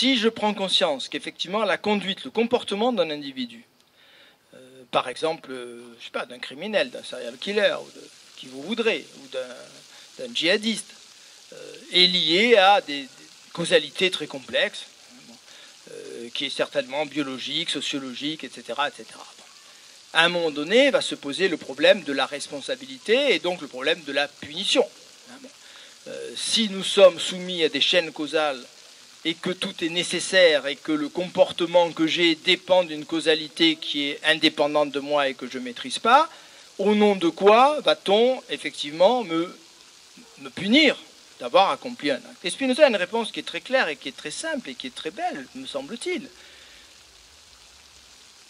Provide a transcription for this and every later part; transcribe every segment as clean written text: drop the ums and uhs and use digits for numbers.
si je prends conscience qu'effectivement la conduite, le comportement d'un individu, par exemple, je sais pas, d'un criminel, d'un serial killer, ou de qui vous voudrez, ou d'un djihadiste, est lié à des causalités très complexes, qui est certainement biologique, sociologique, etc., etc. À un moment donné, va se poser le problème de la responsabilité et donc le problème de la punition. Si nous sommes soumis à des chaînes causales et que tout est nécessaire et que le comportement que j'ai dépend d'une causalité qui est indépendante de moi et que je ne maîtrise pas, au nom de quoi va-t-on effectivement me punir d'avoir accompli un acte? Et Spinoza a une réponse qui est très claire et qui est très simple et qui est très belle, me semble-t-il.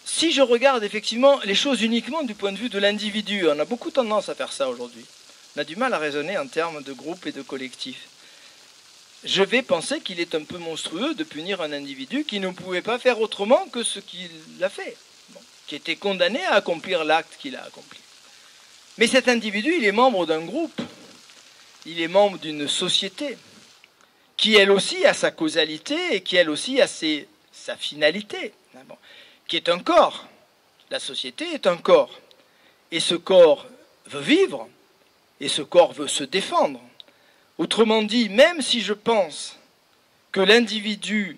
Si je regarde effectivement les choses uniquement du point de vue de l'individu, on a beaucoup tendance à faire ça aujourd'hui, on a du mal à raisonner en termes de groupe et de collectif. Je vais penser qu'il est un peu monstrueux de punir un individu qui ne pouvait pas faire autrement que ce qu'il a fait, qui était condamné à accomplir l'acte qu'il a accompli. Mais cet individu, il est membre d'un groupe, il est membre d'une société, qui elle aussi a sa causalité et qui elle aussi a sa finalité, qui est un corps. La société est un corps. Et ce corps veut vivre, et ce corps veut se défendre. Autrement dit, même si je pense que l'individu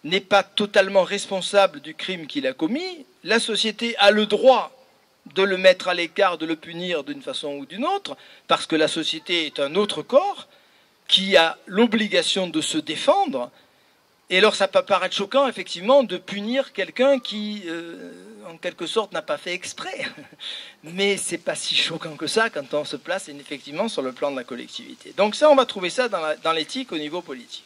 n'est pas totalement responsable du crime qu'il a commis, la société a le droit de le mettre à l'écart, de le punir d'une façon ou d'une autre, parce que la société est un autre corps qui a l'obligation de se défendre. Et alors ça peut paraître choquant, effectivement, de punir quelqu'un qui, en quelque sorte, n'a pas fait exprès. Mais c'est pas si choquant que ça quand on se place effectivement sur le plan de la collectivité. Donc ça, on va trouver ça dans l'éthique au niveau politique.